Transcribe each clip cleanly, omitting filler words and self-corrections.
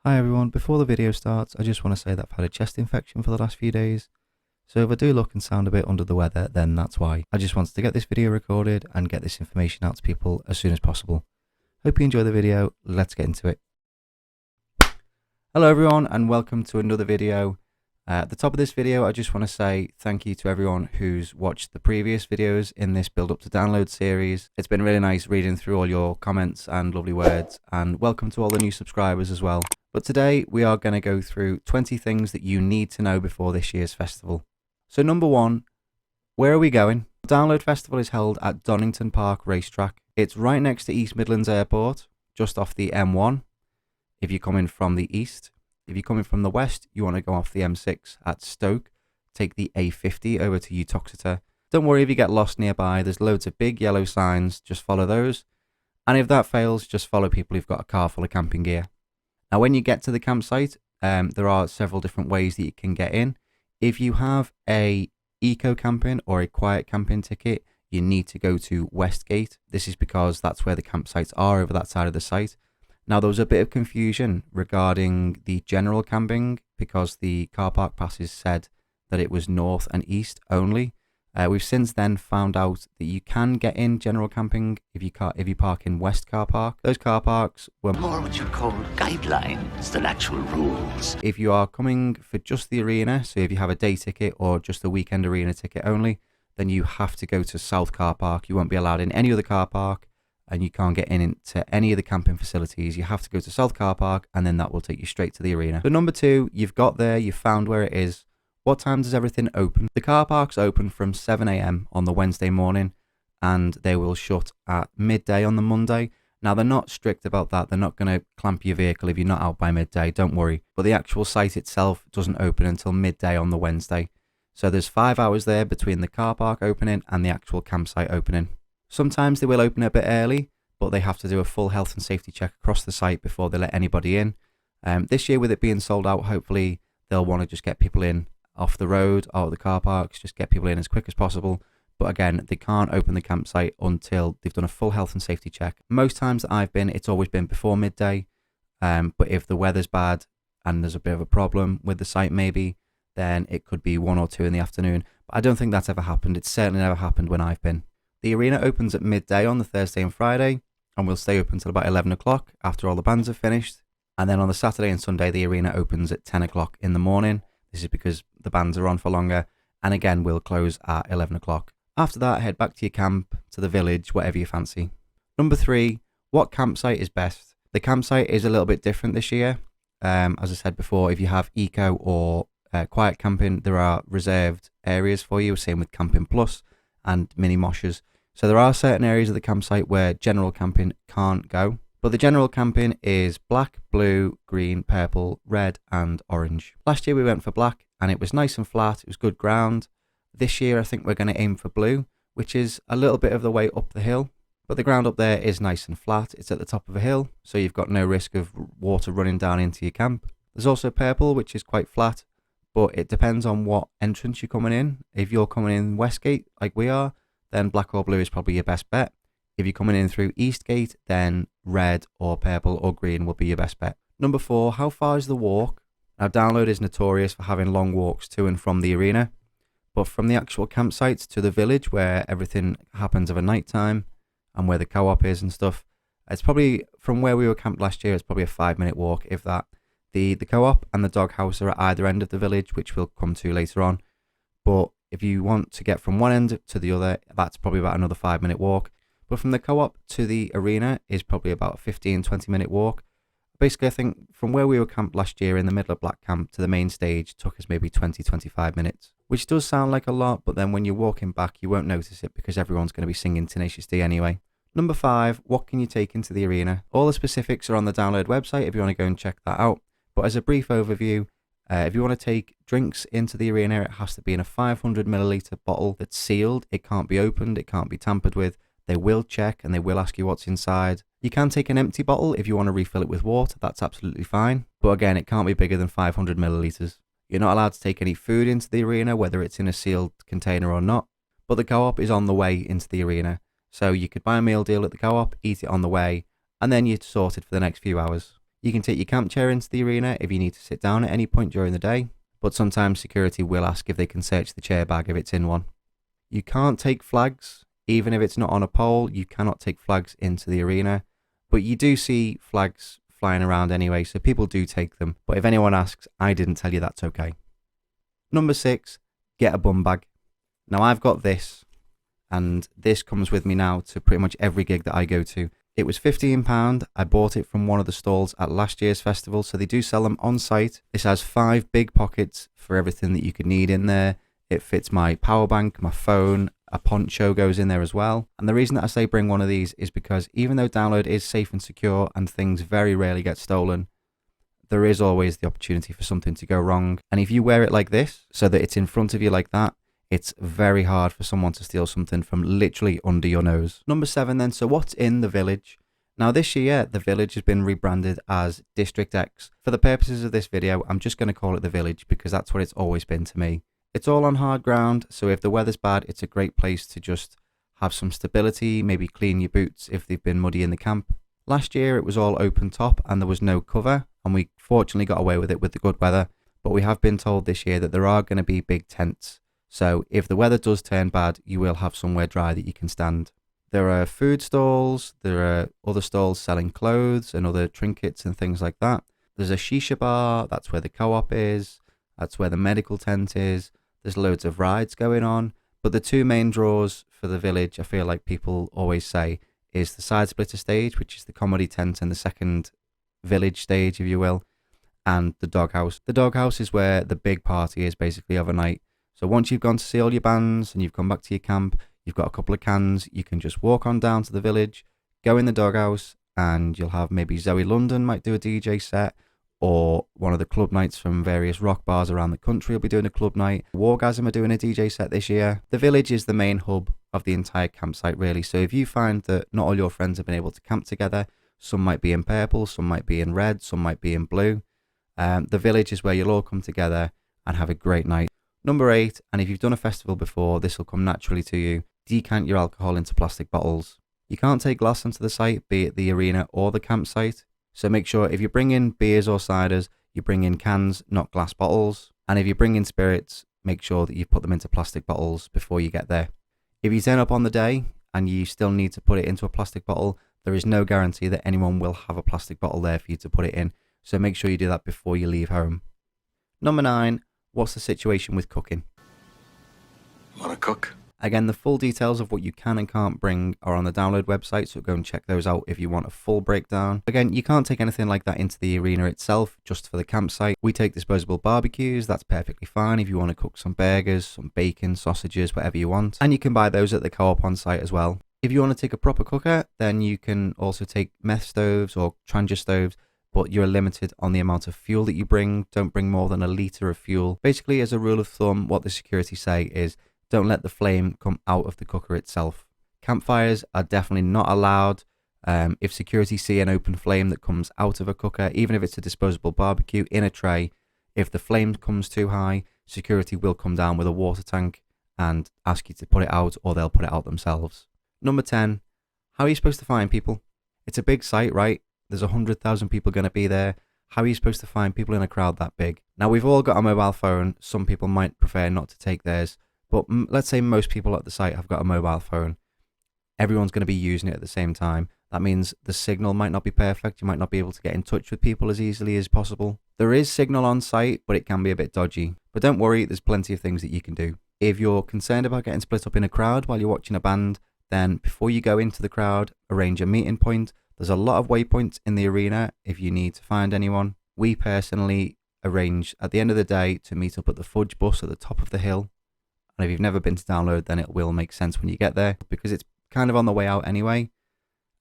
Hi everyone, before the video starts, I just want to say that I've had a chest infection for the last few days. So if I do look and sound a bit under the weather, then that's why. I just wanted to get this video recorded and get this information out to people as soon as possible. Hope you enjoy the video, let's get into it. Hello everyone and welcome to another video. At the top of this video, I just want to say thank you to everyone who's watched the previous videos in this build up to download series. It's been really nice reading through all your comments and lovely words, and welcome to all the new subscribers as well. But today we are going to go through 20 things that you need to know before this year's festival. So number one, where are we going? The Download Festival is held at Donington Park Racetrack. It's right next to East Midlands Airport, just off the M1 if you're coming from the east. If you're coming from the west, you want to go off the M6 at Stoke, take the A50 over to ETIQUETTE. Don't worry if you get lost nearby, there's loads of big yellow signs, just follow those. And if that fails, just follow people who've got a car full of camping gear. Now when you get to the campsite, there are several different ways that you can get in. If you have a eco camping or a quiet camping ticket, you need to go to Westgate. This is because that's where the campsites are over that side of the site. Now there was a bit of confusion regarding the general camping because the car park passes said that it was north and east only. We've since then found out that you can get in general camping if you park in West Car Park. Those car parks were more what you call guidelines than actual rules. If you are coming for just the arena, so if you have a day ticket or just a weekend arena ticket only, then you have to go to South Car Park. You won't be allowed in any other car park, and you can't get into any of the camping facilities. You have to go to South Car Park, and then that will take you straight to the arena. So number two, you've got there, you've found where it is. What time does everything open? The car parks open from 7 AM on the Wednesday morning, and they will shut at midday on the Monday. Now they're not strict about that. They're not going to clamp your vehicle if you're not out by midday, don't worry. But the actual site itself doesn't open until midday on the Wednesday. So there's 5 hours there between the car park opening and the actual campsite opening. Sometimes they will open a bit early, but they have to do a full health and safety check across the site before they let anybody in. This year with it being sold out, hopefully they'll want to just get people in off the road, out of the car parks, just get people in as quick as possible. But again, they can't open the campsite until they've done a full health and safety check. Most times that I've been, it's always been before midday. But if the weather's bad and there's a bit of a problem with the site maybe, then it could be 1 or 2 in the afternoon. But I don't think that's ever happened. It's certainly never happened when I've been. The arena opens at midday on the Thursday and Friday, and will stay open till about 11 o'clock after all the bands have finished. And then on the Saturday and Sunday, the arena opens at 10 o'clock in the morning. This is because the bands are on for longer, and again, we'll close at 11 o'clock. After that, head back to your camp, to the village, whatever you fancy. Number 3, what campsite is best? The campsite is a little bit different this year. As I said before, if you have eco or quiet camping, there are reserved areas for you, same with Camping Plus and mini moshes. So there are certain areas of the campsite where general camping can't go. But the general camping is black, blue, green, purple, red and orange. Last year we went for black and it was nice and flat, it was good ground. This year I think we're going to aim for blue, which is a little bit of the way up the hill. But the ground up there is nice and flat, it's at the top of a hill, so you've got no risk of water running down into your camp. There's also purple, which is quite flat, but it depends on what entrance you're coming in. If you're coming in Westgate, like we are, then black or blue is probably your best bet. If you're coming in through Eastgate, then red or purple or green will be your best bet. Number 4, how far is the walk? Now Download is notorious for having long walks to and from the arena, but from the actual campsites to the village where everything happens of a night time and where the co-op is and stuff, it's probably, from where we were camped last year, it's probably a 5-minute walk, if that. The co-op and the doghouse are at either end of the village, which we'll come to later on. But if you want to get from one end to the other, that's probably about another 5-minute walk. But from the co-op to the arena is probably about a 15-20 minute walk. Basically, I think from where we were camped last year in the middle of Black Camp to the main stage took us maybe 20-25 minutes, which does sound like a lot, but then when you're walking back, you won't notice it because everyone's going to be singing Tenacious D anyway. Number 5, what can you take into the arena? All the specifics are on the Download website if you want to go and check that out. But as a brief overview, if you want to take drinks into the arena, it has to be in a 500 milliliter bottle that's sealed. It can't be opened, it can't be tampered with. They will check and they will ask you what's inside. You can take an empty bottle if you want to refill it with water, that's absolutely fine. But again, it can't be bigger than 500 milliliters. You're not allowed to take any food into the arena, whether it's in a sealed container or not. But the co-op is on the way into the arena. So you could buy a meal deal at the co-op, eat it on the way, and then you're sorted for the next few hours. You can take your camp chair into the arena if you need to sit down at any point during the day, but sometimes security will ask if they can search the chair bag if it's in one. You can't take flags, even if it's not on a pole. You cannot take flags into the arena, but you do see flags flying around anyway, so people do take them. But if anyone asks, I didn't tell you, that's okay. Number 6, get a bum bag. Now I've got this, and this comes with me now to pretty much every gig that I go to. It was £15. I bought it from one of the stalls at last year's festival, so they do sell them on site. This has 5 big pockets for everything that you could need in there. It fits my power bank, my phone, a poncho goes in there as well. And the reason that I say bring one of these is because even though download is safe and secure and things very rarely get stolen, there is always the opportunity for something to go wrong. And if you wear it like this, so that it's in front of you like that, it's very hard for someone to steal something from literally under your nose. Number 7 then, so what's in the village? Now this year, the village has been rebranded as District X. For the purposes of this video, I'm just going to call it the village because that's what it's always been to me. It's all on hard ground, so if the weather's bad, it's a great place to just have some stability, maybe clean your boots if they've been muddy in the camp. Last year, it was all open top and there was no cover, and we fortunately got away with it with the good weather, but we have been told this year that there are going to be big tents. So if the weather does turn bad, you will have somewhere dry that you can stand. There are food stalls, there are other stalls selling clothes and other trinkets and things like that. There's a shisha bar, that's where the co-op is, that's where the medical tent is. There's loads of rides going on. But the 2 main draws for the village, I feel like people always say, is the side splitter stage, which is the comedy tent and the second village stage, if you will, and the doghouse. The doghouse is where the big party is basically overnight. So once you've gone to see all your bands and you've come back to your camp, you've got a couple of cans, you can just walk on down to the village, go in the doghouse, and you'll have maybe Zoe London might do a DJ set, or one of the club nights from various rock bars around the country will be doing a club night. Wargasm are doing a DJ set this year. The village is the main hub of the entire campsite really, so if you find that not all your friends have been able to camp together, some might be in purple, some might be in red, some might be in blue, the village is where you'll all come together and have a great night. Number 8, and if you've done a festival before, this will come naturally to you, decant your alcohol into plastic bottles. You can't take glass onto the site, be it the arena or the campsite, so make sure if you bring in beers or ciders, you bring in cans, not glass bottles. And if you bring in spirits, make sure that you put them into plastic bottles before you get there. If you turn up on the day and you still need to put it into a plastic bottle, there is no guarantee that anyone will have a plastic bottle there for you to put it in, so make sure you do that before you leave home. Number 9, what's the situation with cooking? Want to cook? Again, the full details of what you can and can't bring are on the download website, so go and check those out if you want a full breakdown. Again, you can't take anything like that into the arena itself, just for the campsite. We take disposable barbecues, that's perfectly fine if you want to cook some burgers, some bacon, sausages, whatever you want. And you can buy those at the co-op on site as well. If you want to take a proper cooker, then you can also take meth stoves or Trangia stoves, but you're limited on the amount of fuel that you bring. Don't bring more than a litre of fuel. Basically, as a rule of thumb, what the security say is don't let the flame come out of the cooker itself. Campfires are definitely not allowed. If security see an open flame that comes out of a cooker, even if it's a disposable barbecue in a tray, if the flame comes too high, security will come down with a water tank and ask you to put it out, or they'll put it out themselves. Number 10, how are you supposed to find people? It's a big site, right? There's 100,000 people going to be there. How are you supposed to find people in a crowd that big? Now, we've all got a mobile phone. Some people might prefer not to take theirs. But let's say most people at the site have got a mobile phone. Everyone's going to be using it at the same time. That means the signal might not be perfect. You might not be able to get in touch with people as easily as possible. There is signal on site, but it can be a bit dodgy. But don't worry, there's plenty of things that you can do. If you're concerned about getting split up in a crowd while you're watching a band, then before you go into the crowd, arrange a meeting point. There's a lot of waypoints in the arena if you need to find anyone. We personally arrange at the end of the day to meet up at the Fudge bus at the top of the hill. And if you've never been to download, then it will make sense when you get there because it's kind of on the way out anyway.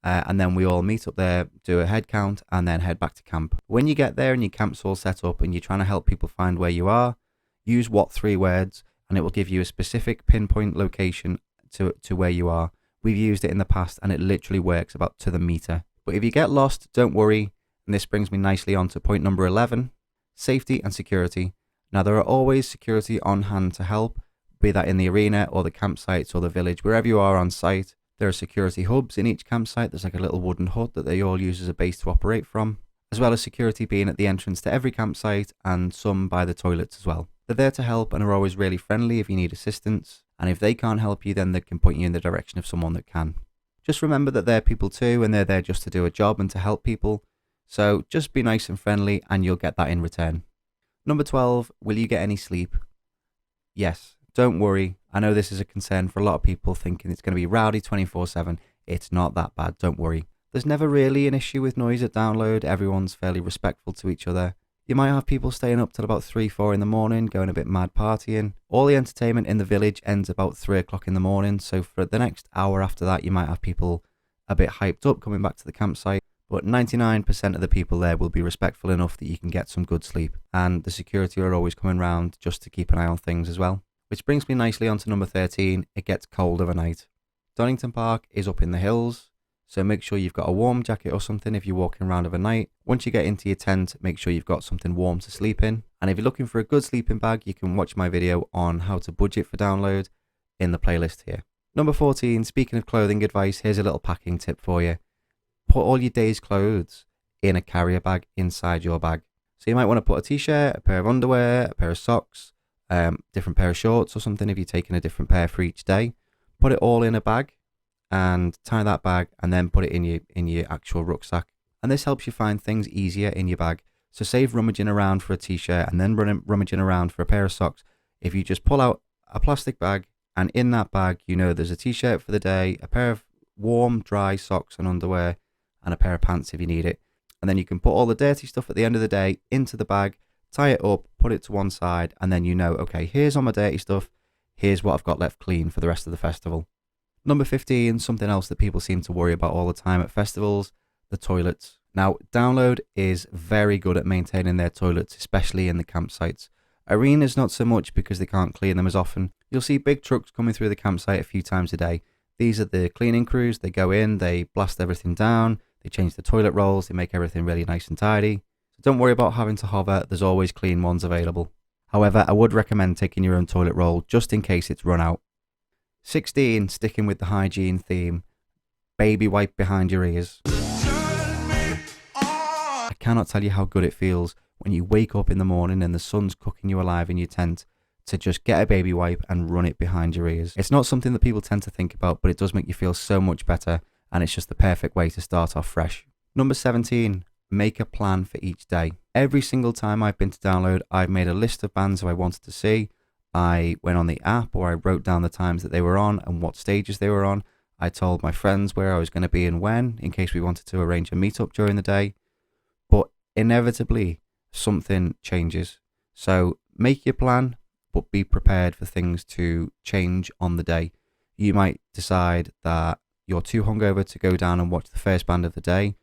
And then we all meet up there, do a head count, and then head back to camp. When you get there and your camp's all set up and you're trying to help people find where you are, use what 3 words, and it will give you a specific pinpoint location to where you are. We've used it in the past and it literally works about to the meter. But if you get lost, don't worry. And this brings me nicely on to point number 11, safety and security. Now, there are always security on hand to help, be that in the arena or the campsites or the village, wherever you are on site. There are security hubs in each campsite. There's like a little wooden hut that they all use as a base to operate from. as well as security being at the entrance to every campsite and some by the toilets as well. They're there to help and are always really friendly if you need assistance, and if they can't help you, then they can point you in the direction of someone that can. Just remember that they're people too, and they're there just to do a job and to help people, so just be nice and friendly and you'll get that in return. Number 12, will you get any sleep? Yes, don't worry. I know this is a concern for a lot of people, thinking it's going to be rowdy 24/7. It's not that bad, don't worry. There's never really an issue with noise at download. Everyone's fairly respectful to each other. You might have people staying up till about 3, 4 in the morning, going a bit mad partying. All the entertainment in the village ends about 3 o'clock in the morning, so for the next hour after that, you might have people a bit hyped up coming back to the campsite. But 99% of the people there will be respectful enough that you can get some good sleep. And the security are always coming round just to keep an eye on things as well. Which brings me nicely on to number 13, it gets cold overnight. Donington Park is up in the hills, so make sure you've got a warm jacket or something if you're walking around overnight. Once you get into your tent, make sure you've got something warm to sleep in. And if you're looking for a good sleeping bag, you can watch my video on how to budget for download in the playlist here. Number 14, speaking of clothing advice, here's a little packing tip for you. Put all your day's clothes in a carrier bag inside your bag. So you might want to put a t-shirt, a pair of underwear, a pair of socks, different pair of shorts or something if you're taking a different pair for each day. Put it all in a bag and tie that bag and then put it in your actual rucksack. And this helps you find things easier in your bag. So save rummaging around for a t-shirt and then rummaging around for a pair of socks. If you just pull out a plastic bag and in that bag, you know there's a t-shirt for the day, a pair of warm, dry socks and underwear, and a pair of pants if you need it. And then you can put all the dirty stuff at the end of the day into the bag, tie it up, put it to one side, and then you know, okay, here's all my dirty stuff, here's what I've got left clean for the rest of the festival. Number 15, something else that people seem to worry about all the time at festivals, the toilets. Now, Download is very good at maintaining their toilets, especially in the campsites. Arenas not so much because they can't clean them as often. You'll see big trucks coming through the campsite a few times a day. These are the cleaning crews. They go in, they blast everything down, they change the toilet rolls, they make everything really nice and tidy. So don't worry about having to hover, there's always clean ones available. However, I would recommend taking your own toilet roll just in case it's run out. 16, sticking with the hygiene theme, baby wipe behind your ears. I cannot tell you how good it feels when you wake up in the morning and the sun's cooking you alive in your tent to just get a baby wipe and run it behind your ears. It's not something that people tend to think about, but it does make you feel so much better, and it's just the perfect way to start off fresh. Number 17, make a plan for each day. Every single time I've been to Download, I've made a list of bands who I wanted to see. I went on the app or I wrote down the times that they were on and what stages they were on. I told my friends where I was going to be and when, in case we wanted to arrange a meetup during the day. But inevitably, something changes. So make your plan, but be prepared for things to change on the day. You might decide that you're too hungover to go down and watch the first band of the day,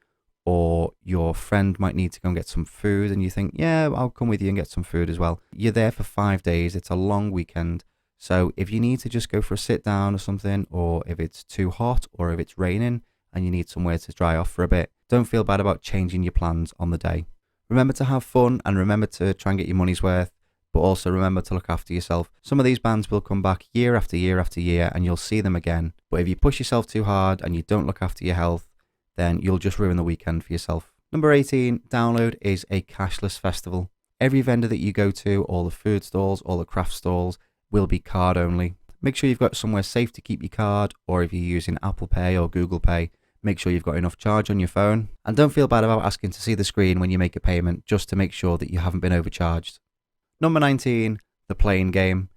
or your friend might need to go and get some food and you think, yeah, I'll come with you and get some food as well. You're there for 5 days. It's a long weekend. So if you need to just go for a sit down or something, or if it's too hot or if it's raining and you need somewhere to dry off for a bit, don't feel bad about changing your plans on the day. Remember to have fun and remember to try and get your money's worth, but also remember to look after yourself. Some of these bands will come back year after year after year and you'll see them again. But if you push yourself too hard and you don't look after your health, then you'll just ruin the weekend for yourself. Number 18, Download is a cashless festival. Every vendor that you go to, all the food stalls, all the craft stalls, will be card only. Make sure you've got somewhere safe to keep your card, or if you're using Apple Pay or Google Pay, make sure you've got enough charge on your phone. And don't feel bad about asking to see the screen when you make a payment, just to make sure that you haven't been overcharged. Number 19, the plane game.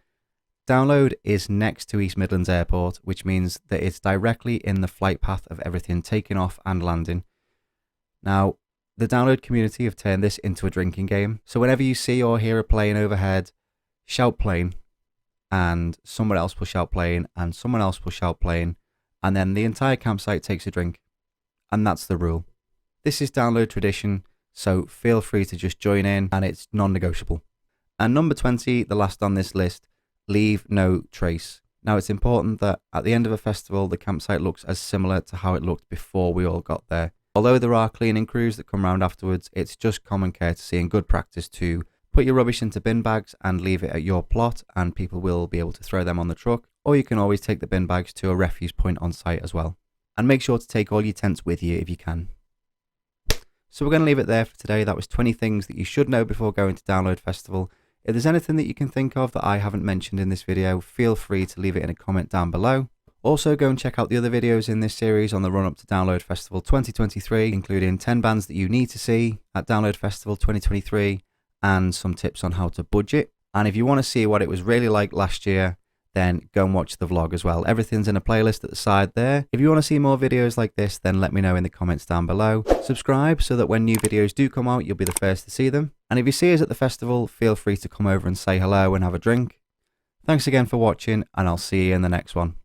Download is next to East Midlands Airport, which means that it's directly in the flight path of everything taking off and landing. Now, the Download community have turned this into a drinking game. So whenever you see or hear a plane overhead, shout plane, and someone else will shout plane, and someone else will shout plane, and then the entire campsite takes a drink. And that's the rule. This is Download tradition, so feel free to just join in, and it's non-negotiable. And number 20, the last on this list, leave no trace. Now, it's important that at the end of a festival, the campsite looks as similar to how it looked before we all got there. Although there are cleaning crews that come round afterwards, it's just common courtesy and good practice to put your rubbish into bin bags and leave it at your plot, and people will be able to throw them on the truck, or you can always take the bin bags to a refuse point on site as well. And make sure to take all your tents with you if you can. So we're going to leave it there for today. That was 20 things that you should know before going to Download Festival. If there's anything that you can think of that I haven't mentioned in this video, feel free to leave it in a comment down below. Also, go and check out the other videos in this series on the run up to Download Festival 2023, including 10 bands that you need to see at Download Festival 2023 and some tips on how to budget. And if you want to see what it was really like last year, then go and watch the vlog as well. Everything's in a playlist at the side there. If you want to see more videos like this, then let me know in the comments down below. Subscribe so that when new videos do come out, you'll be the first to see them. And if you see us at the festival, feel free to come over and say hello and have a drink. Thanks again for watching, and I'll see you in the next one.